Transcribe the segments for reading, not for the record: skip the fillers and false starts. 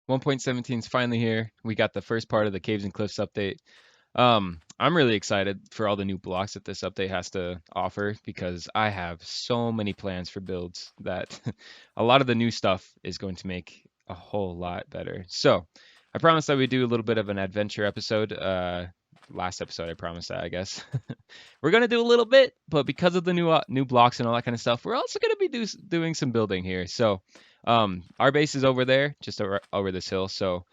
1.17 is finally here. We got the first part of the Caves and Cliffs update. I'm really excited for all the new blocks that this update has to offer because I have so many plans for builds that a lot of the new stuff is going to make a whole lot better. So, I promised that we'd do a little bit of an adventure episode. Last episode I promised that, I guess. We're gonna do a little bit, but because of the new blocks and all that kind of stuff, we're also gonna be doing some building here. So, our base is over there, just over this hill. So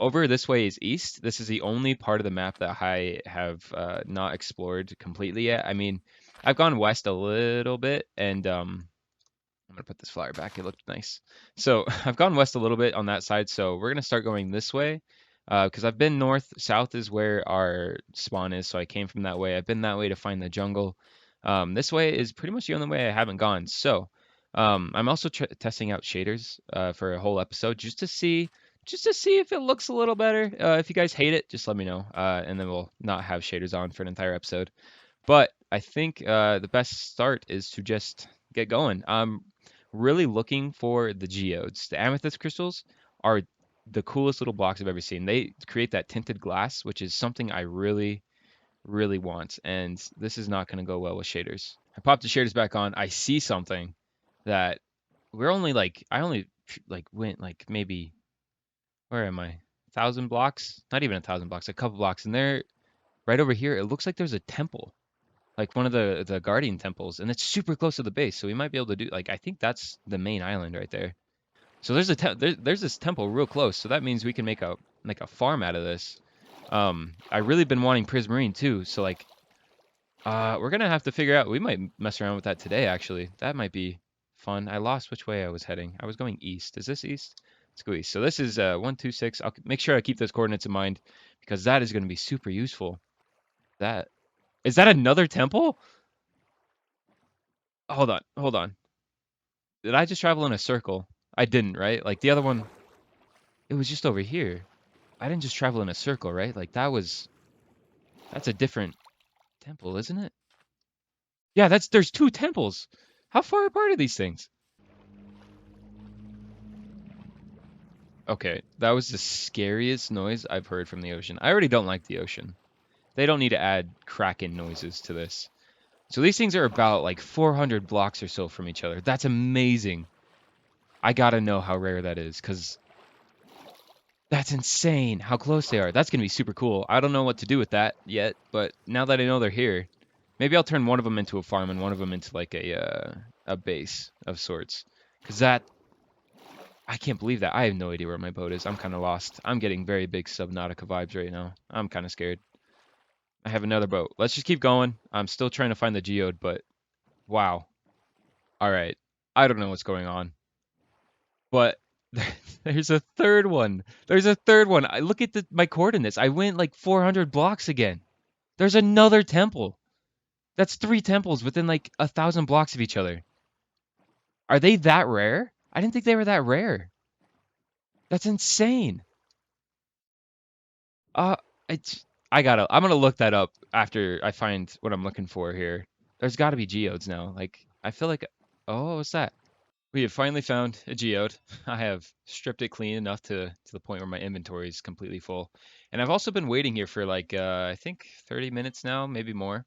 over this way is east. This is the only part of the map that I have not explored completely yet. I mean, I've gone west a little bit, and I'm gonna put this flower back. It looked nice. So I've gone west a little bit on that side. So we're gonna start going this way because I've been north. South is where our spawn is. So I came from that way. I've been that way to find the jungle. This way is pretty much the only way I haven't gone. So I'm also testing out shaders for a whole episode just to see if it looks a little better. If you guys hate it, just let me know, and then we'll not have shaders on for an entire episode. But I think the best start is to just get going. I'm really looking for the geodes. The amethyst crystals are the coolest little blocks I've ever seen. They create that tinted glass, which is something I really, really want. And this is not going to go well with shaders. I popped the shaders back on. I see something that I only like went like maybe, where am I? 1,000 blocks? Not even 1,000 blocks, a couple blocks. And there, right over here, it looks like there's a temple, like one of the guardian temples, and it's super close to the base, so we might be able to do like I think that's the main island right there. So there's this temple real close, so that means we can make a farm out of this. I really been wanting prismarine too, so like we're gonna have to figure out. We might mess around with that today actually. That might be fun. I lost which way I was heading. I was going east. Is this east? Let's go east. So this is 126. I'll make sure I keep those coordinates in mind because that is going to be super useful. That is that another temple? Hold on, hold on. Did I just travel in a circle? I didn't, right? Like the other one, it was just over here. I didn't just travel in a circle, right? Like that's a different temple, isn't it? Yeah, there's two temples. How far apart are these things? Okay, that was the scariest noise I've heard from the ocean. I already don't like the ocean. They don't need to add kraken noises to this. So these things are about like 400 blocks or so from each other. That's amazing. I gotta know how rare that is, because that's insane how close they are. That's going to be super cool. I don't know what to do with that yet, but now that I know they're here, maybe I'll turn one of them into a farm and one of them into like a base of sorts. Cuz that I can't believe that. I have no idea where my boat is. I'm kind of lost. I'm getting very big Subnautica vibes right now. I'm kind of scared. I have another boat. Let's just keep going. I'm still trying to find the geode, but wow. All right. I don't know what's going on. But there's a third one. There's a third one. I look at my coordinates. I went like 400 blocks again. There's another temple. That's three temples within like 1,000 blocks of each other. Are they that rare? I didn't think they were that rare. That's insane. Uh, it's I'm gonna look that up after I find what I'm looking for here. There's got to be geodes now. Like I feel like, oh, what's that? We have finally found a geode. I have stripped it clean enough to the point where my inventory is completely full. And I've also been waiting here for like I think 30 minutes now, maybe more,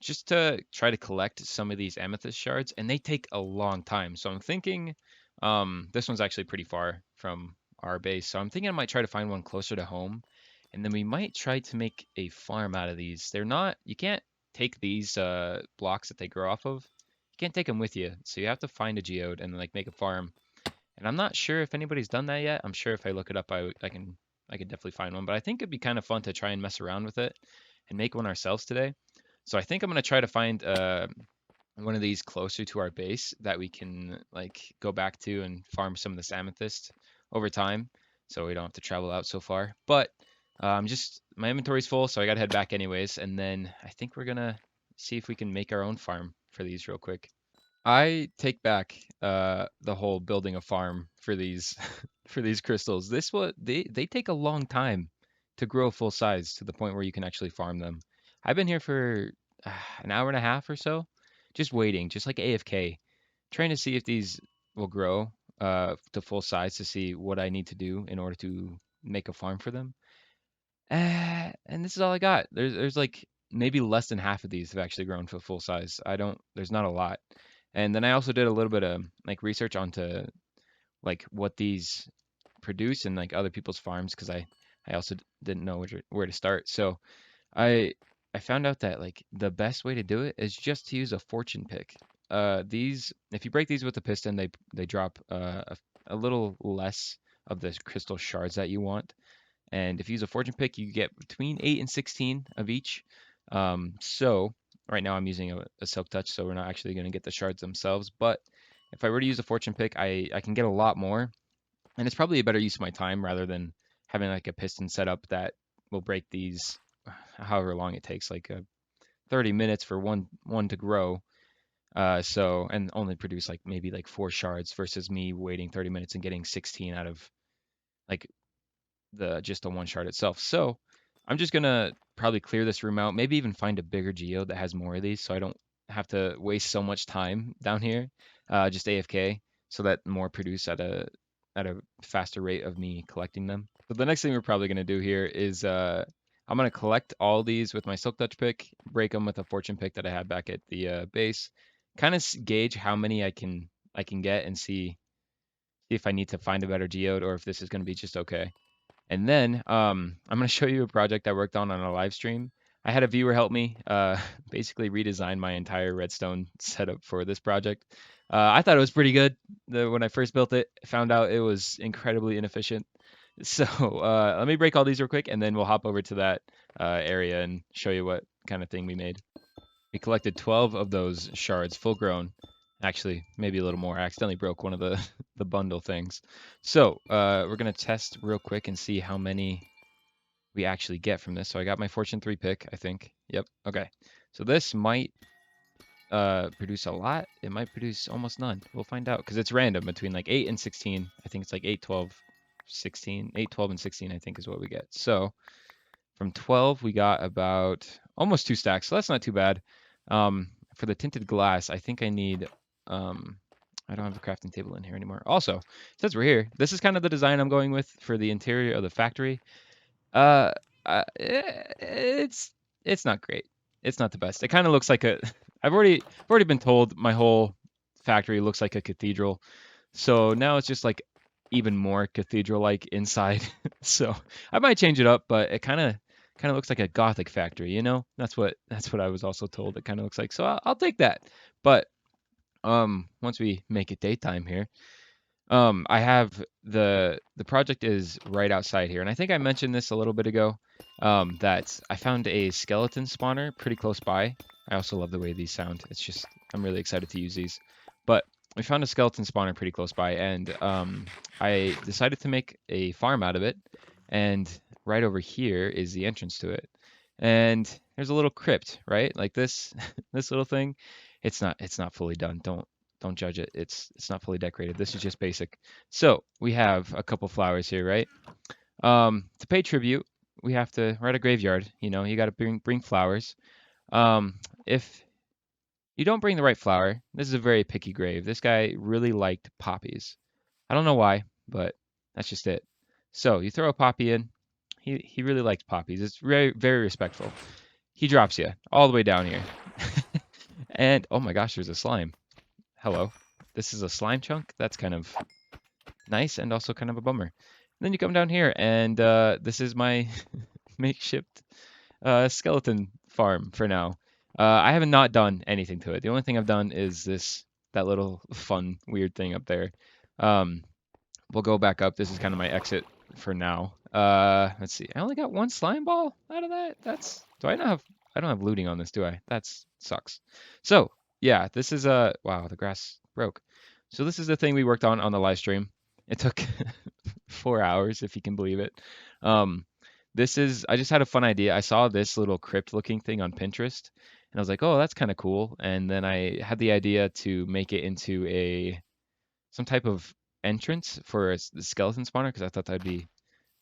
just to try to collect some of these amethyst shards, and they take a long time. So I'm thinking this one's actually pretty far from our base. So I'm thinking I might try to find one closer to home, and then we might try to make a farm out of these. They're not, you can't take these blocks that they grow off of, you can't take them with you, so you have to find a geode and like make a farm. And I'm not sure if anybody's done that yet. I'm sure if I look it up, I can definitely find one. But I think it'd be kind of fun to try and mess around with it and make one ourselves today. So I think I'm gonna try to find one of these closer to our base that we can like go back to and farm some of this amethyst over time, so we don't have to travel out so far. But just my inventory's full, so I gotta head back anyways. And then I think we're gonna see if we can make our own farm for these real quick. I take back the whole building a farm for these for these crystals. They take a long time to grow full size to the point where you can actually farm them. I've been here for an hour and a half or so, just waiting, just like AFK, trying to see if these will grow. to full size to see what I need to do in order to make a farm for them. And this is all I got. There's like maybe less than half of these have actually grown to full size. I don't. There's not a lot. And then I also did a little bit of like research onto like what these produce and like other people's farms because I also didn't know where to start. So I I found out that like the best way to do it is just to use a fortune pick. These if you break these with a piston, they drop a little less of the crystal shards that you want. And if you use a fortune pick, you get between 8 and 16 of each. So right now I'm using a silk touch, so we're not actually going to get the shards themselves. But if I were to use a fortune pick, I can get a lot more, and it's probably a better use of my time rather than having like a piston setup that will break these however long it takes, like 30 minutes for one to grow. So and only produce like maybe like 4 shards versus me waiting 30 minutes and getting 16 out of like the just the one shard itself. So I'm just gonna probably clear this room out, maybe even find a bigger geode that has more of these, so I don't have to waste so much time down here, just AFK, so that more produce at a faster rate of me collecting them. So the next thing we're probably gonna do here is I'm gonna collect all these with my silk touch pick, break them with a fortune pick that I had back at the base, kind of gauge how many I can get and see if I need to find a better geode or if this is gonna be just okay. And then I'm going to show you a project I worked on a live stream. I had a viewer help me basically redesign my entire redstone setup for this project. I thought it was pretty good. When I first built it, found out it was incredibly inefficient. So let me break all these real quick, and then we'll hop over to that area and show you what kind of thing we made. We collected 12 of those shards, full grown. Actually, maybe a little more. I accidentally broke one of the, the bundle things. So we're going to test real quick and see how many we actually get from this. So I got my Fortune 3 pick, I think. Yep. Okay. So this might produce a lot. It might produce almost none. We'll find out because it's random between like 8 and 16. I think it's like 8, 12, 16. 8, 12, and 16, I think is what we get. So from 12, we got about almost 2 stacks, so that's not too bad. For the tinted glass, I think I need. Um, I don't have a crafting table in here anymore. Also, since we're here, this is kind of the design I'm going with for the interior of the factory. Uh, it's not great. It's not the best. It kind of looks like a. I've already been told my whole factory looks like a cathedral, so now it's just like even more cathedral-like inside. So I might change it up, but it kind of looks like a Gothic factory, you know? That's what I was also told it kind of looks like. So I'll take that. But once we make it daytime here, I have the project is right outside here, and I think I mentioned this a little bit ago. That I found a skeleton spawner pretty close by. I also love the way these sound. It's just I'm really excited to use these. But we found a skeleton spawner pretty close by, and I decided to make a farm out of it. And right over here is the entrance to it. And there's a little crypt, right? Like this this little thing. It's not fully done. Don't judge it. It's not fully decorated. This is just basic. So we have a couple flowers here, right? To pay tribute, we have to. We're at a graveyard. You know, you got to bring flowers. Um, if you don't bring the right flower, this is a very picky grave. This guy really liked poppies. I don't know why, but that's just it. So you throw a poppy in. He really liked poppies. It's very respectful. He drops you all the way down here. And oh my gosh, there's a slime. Hello. This is a slime chunk. That's kind of nice and also kind of a bummer. And then you come down here, and this is my makeshift skeleton farm for now. I have not done anything to it. The only thing I've done is that little fun weird thing up there. Um, we'll go back up. This is kind of my exit for now. Let's see. I only got one slime ball out of that. That's do I not have? I don't have looting on this, do I? That sucks. So yeah, this is wow, the grass broke. So this is the thing we worked on the live stream. It took 4 hours, if you can believe it. Um, this is I just had a fun idea. I saw this little crypt looking thing on Pinterest, and I was like, oh, that's kind of cool. And then I had the idea to make it into a some type of entrance for the skeleton spawner because I thought that'd be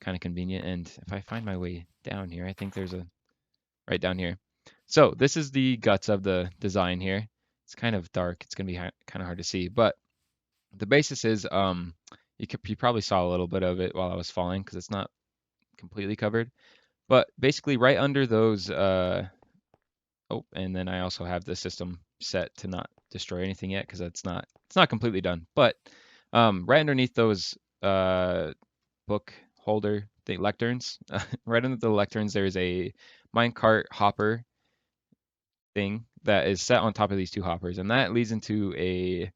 kind of convenient. And if I find my way down here, I think there's a right down here. So this is the guts of the design here. It's kind of dark. It's gonna be kind of hard to see, but The basis is you probably saw a little bit of it while I was falling because it's not completely covered. But basically, right under those oh, and then I also have the system set to not destroy anything yet because it's not completely done. But right underneath those book holder the lecterns, right under the lecterns, there's a minecart hopper thing that is set on top of these two hoppers, and that leads into a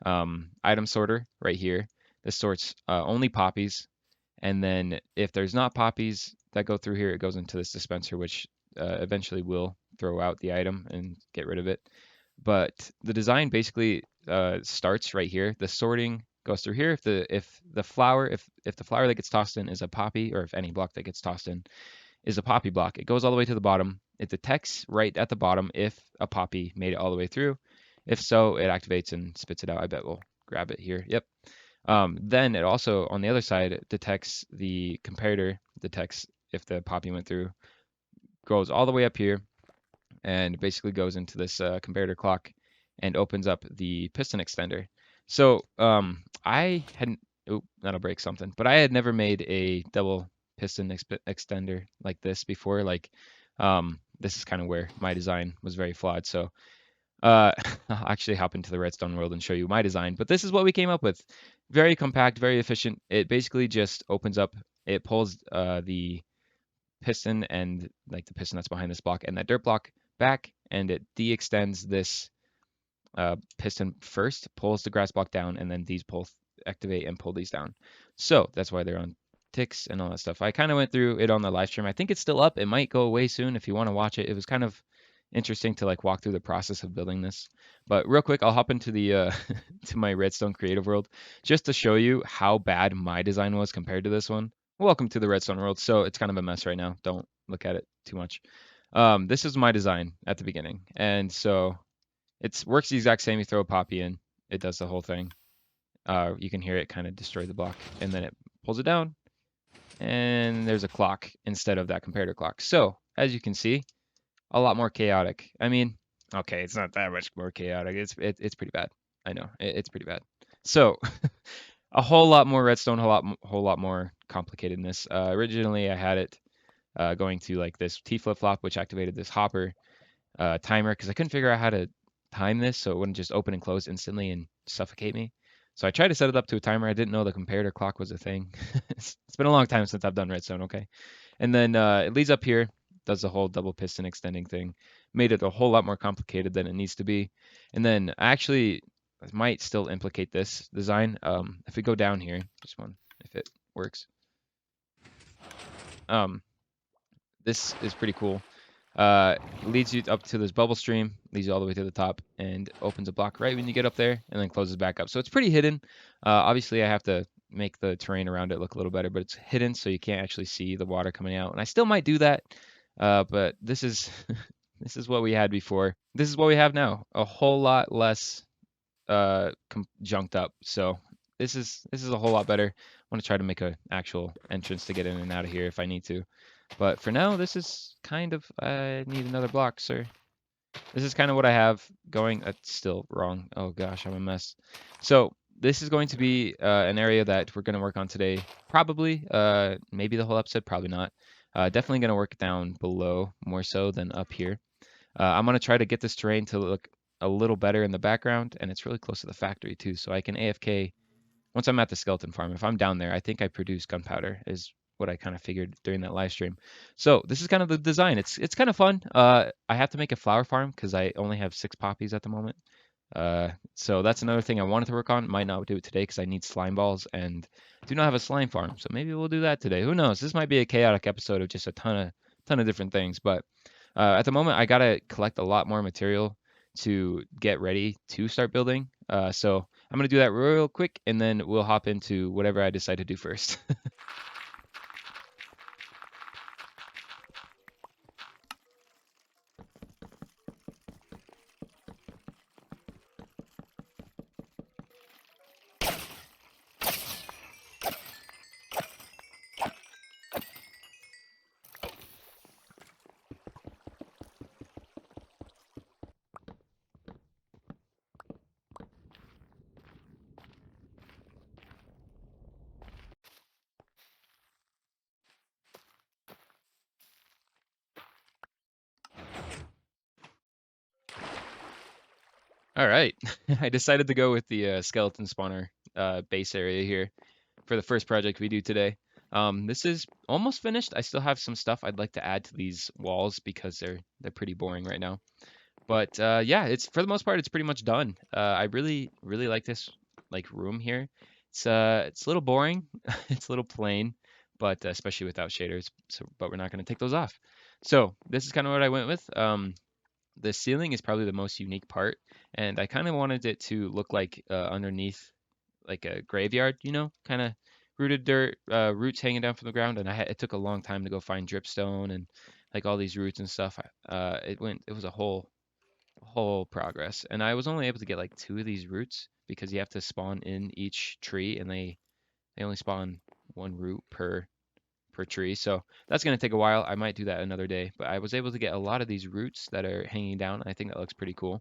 item sorter right here. This sorts only poppies, and then if there's not poppies that go through here, it goes into this dispenser, which eventually will throw out the item and get rid of it. But the design basically starts right here. The sorting goes through here. If the flower that gets tossed in is a poppy, or if any block that gets tossed in is a poppy block, it goes all the way to the bottom. It detects right at the bottom if a poppy made it all the way through. If so, it activates and spits it out. I bet we'll grab it here. Yep. Then it also, on the other side, detects the comparator, detects if the poppy went through, goes all the way up here, and basically goes into this comparator clock and opens up the piston extender. So I hadn't, oh, that'll break something, but I had never made a double piston extender like this before. Like, this is kind of where my design was very flawed. So I'll actually hop into the Redstone world and show you my design. But this is what we came up with. Very compact, very efficient. It basically just opens up, it pulls the piston and like the piston that's behind this block and that dirt block back, and it de-extends this piston first, pulls the grass block down, and then these both activate and pull these down. So that's why they're on ticks and all that stuff. I kind of went through it on the live stream. I think it's still up. It might go away soon if you want to watch it. It was kind of interesting to like walk through the process of building this. But real quick, I'll hop into the to my Redstone creative world just to show you how bad my design was compared to this one. Welcome to the Redstone world. So it's kind of a mess right now. Don't look at it too much. This is my design at the beginning, and so it works the exact same. You throw a poppy in, it does the whole thing. You can hear it kind of destroy the block, and then it pulls it down, and there's a clock instead of that comparator clock. So as you can see, a lot more chaotic. I mean, okay, it's not that much more chaotic. It's pretty bad. I know it's pretty bad. So a whole lot more redstone, whole lot more complicatedness. Originally, I had it going to like this T flip flop, which activated this hopper timer because I couldn't figure out how to time this so it wouldn't just open and close instantly and suffocate me. So I tried to set it up to a timer. I didn't know the comparator clock was a thing. It's been a long time since I've done redstone, okay? And then it leads up here, does the whole double piston extending thing, made it a whole lot more complicated than it needs to be. And then actually might still implicate this design. If we go down here, just one, if it works. Um, this is pretty cool. Leads you up to this bubble stream, leads you all the way to the top, and opens a block right when you get up there, and then closes back up. So it's pretty hidden. Obviously, I have to make the terrain around it look a little better, but it's hidden, so you can't actually see the water coming out. And I still might do that, but this is this is what we had before. This is what we have now. A whole lot less junked up. So this is a whole lot better. I want to try to make an actual entrance to get in and out of here if I need to. But for now, this is kind of, I need another block, sir. This is kind of what I have going. It's still wrong. Oh gosh, I'm a mess. So this is going to be an area that we're going to work on today. Probably, maybe the whole episode, probably not. Definitely going to work down below more so than up here. I'm going to try to get this terrain to look a little better in the background, and it's really close to the factory too, so I can AFK once I'm at the skeleton farm. If I'm down there, I think I produce gunpowder is what I kind of figured during that live stream. So this is kind of the design. It's kind of fun. I have to make a flower farm because I only have 6 poppies at the moment. So that's another thing I wanted to work on. Might not do it today because I need slime balls and do not have a slime farm. So maybe we'll do that today. Who knows? This might be a chaotic episode of just a ton of different things. But at the moment, I gotta collect a lot more material to get ready to start building. So I'm gonna do that real quick, and then we'll hop into whatever I decide to do first. All right. I decided to go with the skeleton spawner base area here for the first project we do today. This is almost finished. I still have some stuff I'd like to add to these walls because they're pretty boring right now. But yeah, it's for the most part it's pretty much done. I really like this like room here. It's a little boring. It's a little plain, but especially without shaders. So, but we're not going to take those off. So this is kind of what I went with. The ceiling is probably the most unique part, and I kind of wanted it to look like underneath like a graveyard, you know, kind of rooted dirt, roots hanging down from the ground. And it took a long time to go find dripstone and like all these roots and stuff. It was a whole progress, and I was only able to get like two of these roots because you have to spawn in each tree, and they only spawn one root per tree. So that's going to take a while. I might do that another day, but I was able to get a lot of these roots that are hanging down. I think that looks pretty cool.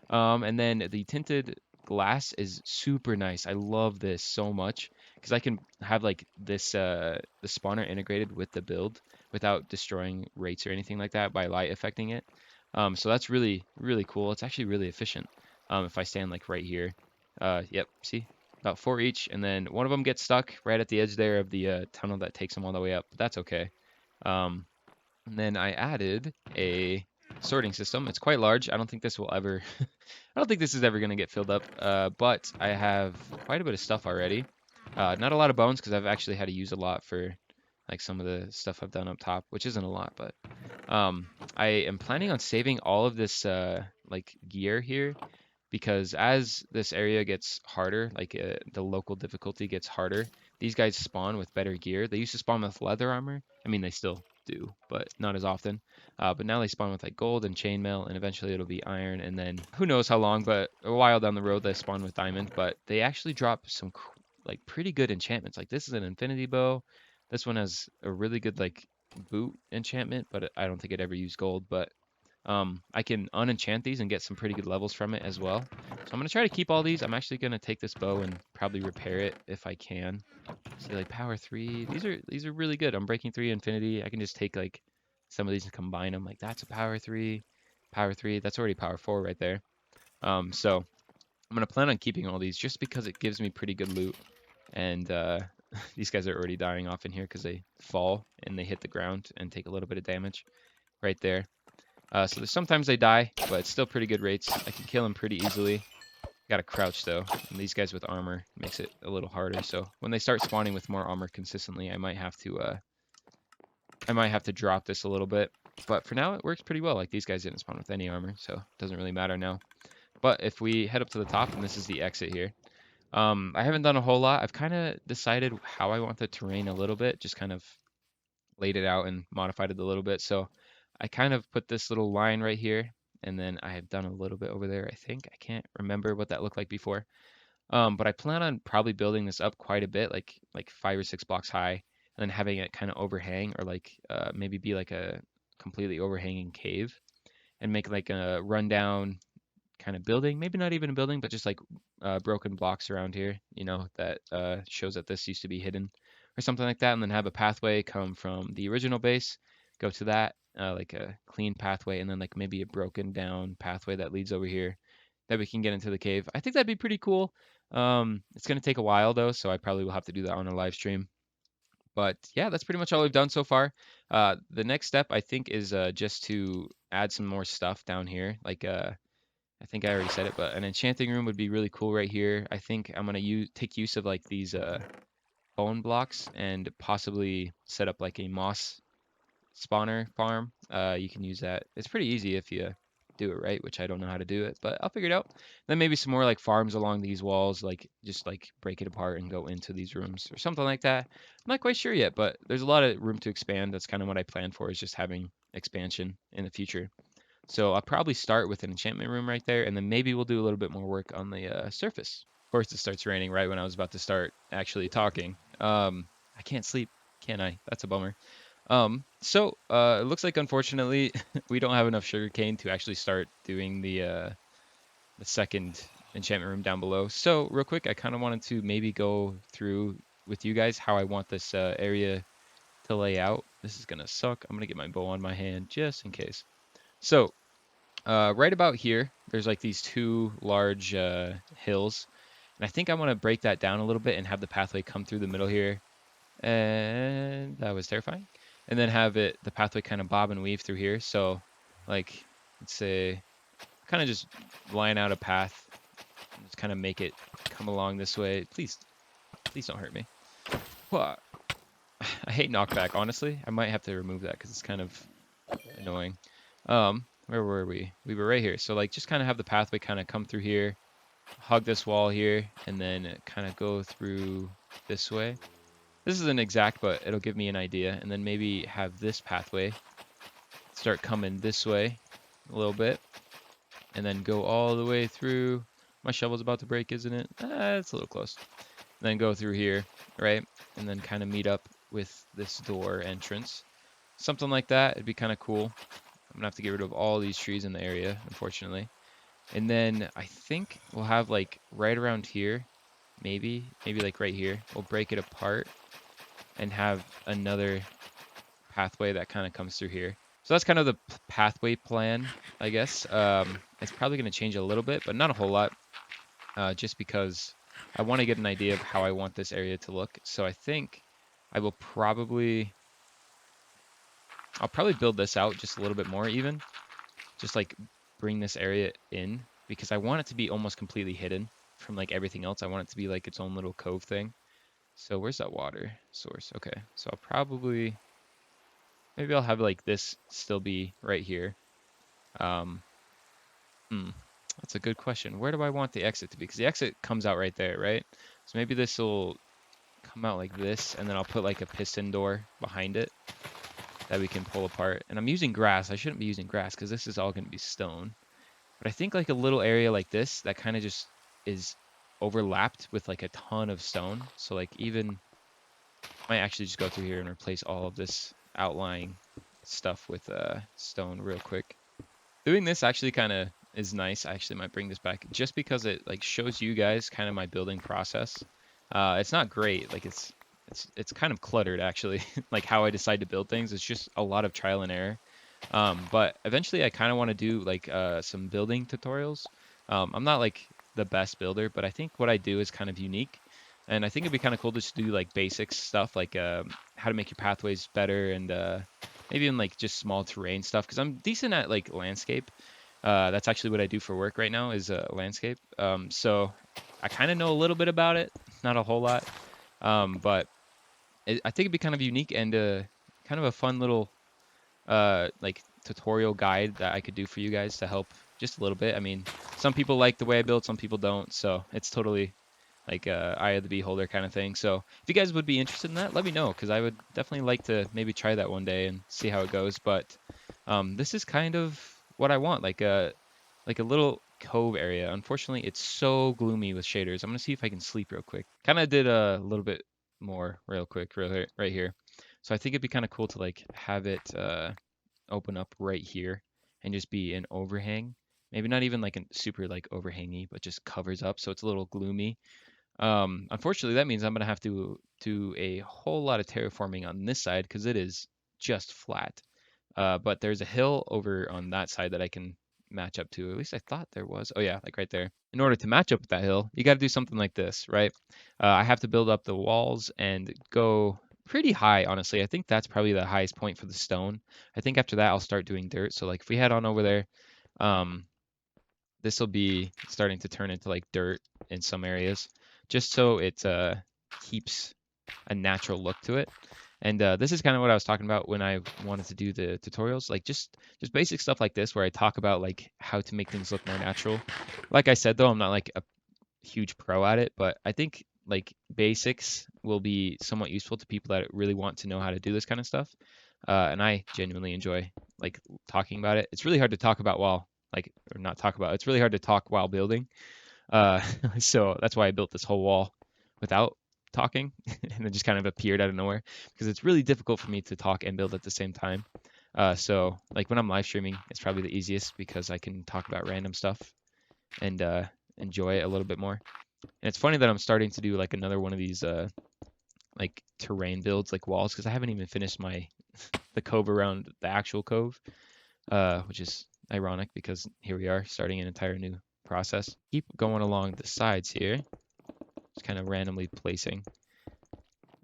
And then the tinted glass is super nice. I love this so much because I can have like this the spawner integrated with the build without destroying rates or anything like that by light affecting it. So that's really cool. It's actually really efficient. If I stand like right here, yep, see, about four each, and then one of them gets stuck right at the edge there of the tunnel that takes them all the way up. But that's okay. Um, and then I added a sorting system. It's quite large. I don't think this will ever I don't think this is ever going to get filled up, but I have quite a bit of stuff already. Not a lot of bones because I've actually had to use a lot for like some of the stuff I've done up top, which isn't a lot, but um, I am planning on saving all of this like gear here because as this area gets harder, like the local difficulty gets harder, these guys spawn with better gear. They used to spawn with leather armor. I mean, they still do, but not as often. But now they spawn with like gold and chainmail, and eventually it'll be iron, and then who knows how long, but a while down the road they spawn with diamond. But they actually drop some like pretty good enchantments. Like this is an infinity bow. This one has a really good like boot enchantment, but I don't think it ever used gold. But I can unenchant these and get some pretty good levels from it as well. So I'm gonna try to keep all these. I'm actually gonna take this bow and probably repair it if I can. See, like power three. These are really good. I'm breaking three infinity. I can just take like some of these and combine them. Like that's a power three. That's already power four right there. So I'm gonna plan on keeping all these just because it gives me pretty good loot. And these guys are already dying off in here because they fall and they hit the ground and take a little bit of damage right there. So there's sometimes they die, but it's still pretty good rates. I can kill them pretty easily. Got to crouch though, and these guys with armor makes it a little harder. So when they start spawning with more armor consistently, I might have to drop this a little bit. But for now, it works pretty well. Like these guys didn't spawn with any armor, so it doesn't really matter now. But if we head up to the top, and this is the exit here, I haven't done a whole lot. I've kind of decided how I want the terrain a little bit, just kind of laid it out and modified it a little bit. So I kind of put this little line right here, and then I have done a little bit over there, I think. I can't remember what that looked like before. But I plan on probably building this up quite a bit, like 5 or 6 blocks high, and then having it kind of overhang or like maybe be like a completely overhanging cave and make like a rundown kind of building, maybe not even a building, but just like broken blocks around here, you know, that shows that this used to be hidden or something like that, and then have a pathway come from the original base, go to that, like a clean pathway, and then like maybe a broken down pathway that leads over here that we can get into the cave. I think that'd be pretty cool. It's gonna take a while though, so I probably will have to do that on a live stream. But yeah, that's pretty much all we've done so far. The next step I think is just to add some more stuff down here, like I think I already said it, but an enchanting room would be really cool right here. I think I'm gonna take use of like these bone blocks and possibly set up like a moss spawner farm. You can use that. It's pretty easy if you do it right, which I don't know how to do it, but I'll figure it out. Then maybe some more like farms along these walls, like just like break it apart and go into these rooms or something like that. I'm not quite sure yet, but there's a lot of room to expand. That's kind of what I plan for, is just having expansion in the future. So I'll probably start with an enchantment room right there, and then maybe we'll do a little bit more work on the surface. Of course, it starts raining right when I was about to start actually talking. I can't sleep, can I? That's a bummer. It looks like unfortunately we don't have enough sugarcane to actually start doing the second enchantment room down below. So real quick, I kind of wanted to maybe go through with you guys how I want this area to lay out. This is gonna suck. I'm gonna get my bow on my hand just in case. So right about here, there's like these two large hills, and I think I want to break that down a little bit and have the pathway come through the middle here, and that was terrifying. And then have the pathway kind of bob and weave through here. So, like, let's say, kind of just line out a path, and just kind of make it come along this way. Please don't hurt me. Well, I hate knockback, honestly. I might have to remove that because it's kind of annoying. Where were we? We were right here. So like just kind of have the pathway kind of come through here, hug this wall here, and then kind of go through this way. This isn't exact, but it'll give me an idea. And then maybe have this pathway start coming this way a little bit, and then go all the way through. My shovel's about to break, isn't it? It's a little close. And then go through here, right? And then kind of meet up with this door entrance. Something like that. It'd be kind of cool. I'm gonna have to get rid of all these trees in the area, unfortunately. And then I think we'll have like right around here, maybe like right here, we'll break it apart and have another pathway that kind of comes through here. So that's kind of the pathway plan, I guess. It's probably going to change a little bit, but not a whole lot, just because I want to get an idea of how I want this area to look. So I think I will I'll probably build this out just a little bit more even, just like bring this area in because I want it to be almost completely hidden from like everything else. I want it to be like its own little cove thing. So where's that water source? Okay, so maybe I'll have like this still be right here. Um, hmm, that's a good question. Where do I want the exit to be? Because the exit comes out right there, right? So maybe this will come out like this, and then I'll put like a piston door behind it that we can pull apart. And I'm using grass. I shouldn't be using grass because this is all going to be stone. But I think like a little area like this that kind of just is overlapped with like a ton of stone. So like even might actually just go through here and replace all of this outlying stuff with stone real quick. Doing this actually kind of is nice. I actually might bring this back just because it like shows you guys kind of my building process. It's not great. Like it's kind of cluttered actually. Like how I decide to build things. It's just a lot of trial and error. But eventually I kind of want to do like some building tutorials. I'm not like the best builder, but I think what I do is kind of unique. And I think it'd be kind of cool to just do like basics stuff like how to make your pathways better and maybe even like just small terrain stuff because I'm decent at like landscape. That's actually what I do for work right now is landscape. So I kind of know a little bit about it, not a whole lot. But I think it'd be kind of unique and kind of a fun little like tutorial guide that I could do for you guys to help just a little bit. I mean, some people like the way I build, some people don't, so it's totally like eye of the beholder kind of thing. So if you guys would be interested in that, let me know because I would definitely like to maybe try that one day and see how it goes. But this is kind of what I want, like a little cove area. Unfortunately, it's so gloomy with shaders. I'm gonna see if I can sleep real quick. Kind of did a little bit more real quick, right here. So I think it'd be kind of cool to like have it open up right here and just be an overhang. Maybe not even like a super like overhangy, but just covers up so it's a little gloomy. Unfortunately, that means I'm gonna have to do a whole lot of terraforming on this side because it is just flat. But there's a hill over on that side that I can match up to. At least I thought there was. Oh yeah, like right there. In order to match up with that hill, you got to do something like this, right? I have to build up the walls and go pretty high, honestly. I think that's probably the highest point for the stone. I think after that I'll start doing dirt. So like if we head on over there, um, this will be starting to turn into like dirt in some areas, just so it keeps a natural look to it. And this is kind of what I was talking about when I wanted to do the tutorials, like just basic stuff like this, where I talk about like how to make things look more natural. Like I said, though, I'm not like a huge pro at it, but I think like basics will be somewhat useful to people that really want to know how to do this kind of stuff. And I genuinely enjoy like talking about it. It's really hard to talk about while like or not talk about. It's really hard to talk while building. Uh, so that's why I built this whole wall without talking, and it just kind of appeared out of nowhere because it's really difficult for me to talk and build at the same time. So like when I'm live streaming, it's probably the easiest because I can talk about random stuff and enjoy it a little bit more. And it's funny that I'm starting to do like another one of these like terrain builds like walls because I haven't even finished my the cove around the actual cove, which is ironic because here we are starting an entire new process. Keep going along the sides here, just kind of randomly placing.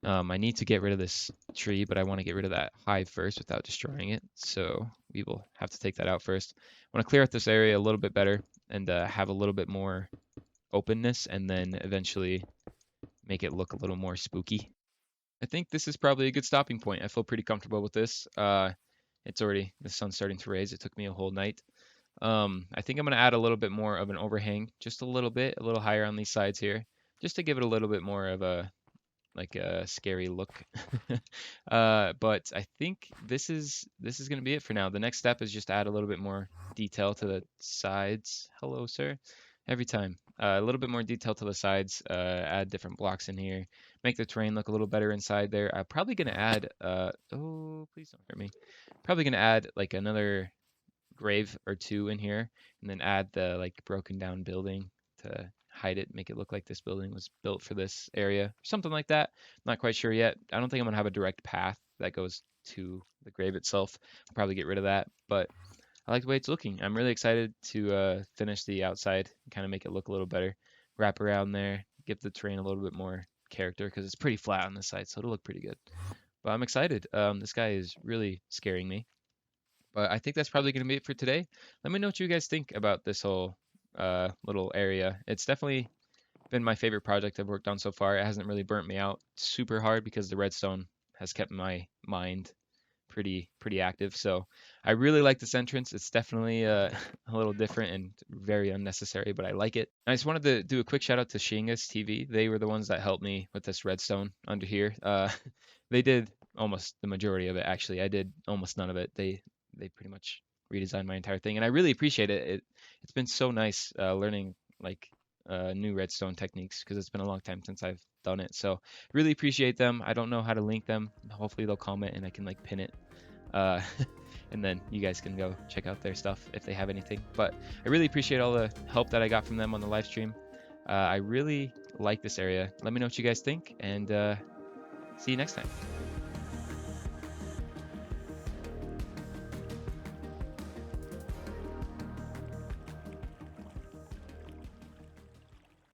I need to get rid of this tree, but I want to get rid of that hive first without destroying it. So we will have to take that out first. I want to clear out this area a little bit better and have a little bit more openness, and then eventually make it look a little more spooky. I think this is probably a good stopping point. I feel pretty comfortable with this. It's already, the sun's starting to raise. It took me a whole night. I think I'm going to add a little bit more of an overhang, just a little bit, a little higher on these sides here, just to give it a little bit more of a like a scary look. But I think this is gonna be it for now. The next step is just add a little bit more detail to the sides. Hello, sir. Every time. A little bit more detail to the sides. Add different blocks in here. Make the terrain look a little better inside there. I'm probably gonna add. Oh, please don't hurt me. Probably gonna add like another grave or two in here, and then add the like broken down building to hide it, make it look like this building was built for this area, something like that. Not quite sure yet. I don't think I'm gonna have a direct path that goes to the grave itself. I'll probably get rid of that, but I like the way it's looking. I'm really excited to finish the outside and kind of make it look a little better. Wrap around there, give the terrain a little bit more character because it's pretty flat on this side, so it'll look pretty good. But I'm excited. This guy is really scaring me. But I think that's probably going to be it for today. Let me know what you guys think about this whole little area. It's definitely been my favorite project I've worked on so far. It hasn't really burnt me out super hard because the redstone has kept my mind pretty active. So I really like this entrance. It's definitely a little different and very unnecessary, but I like it. I just wanted to do a quick shout out to Shingas TV. They were the ones that helped me with this redstone under here. They did almost the majority of it actually. I did almost none of it. They pretty much redesigned my entire thing, and I really appreciate it. It's been so nice learning like new redstone techniques because it's been a long time since I've done it. So really appreciate them. I don't know how to link them. Hopefully they'll comment and I can like pin it. Uh, and then you guys can go check out their stuff if they have anything. But I really appreciate all the help that I got from them on the live stream. I really like this area. Let me know what you guys think, and see you next time.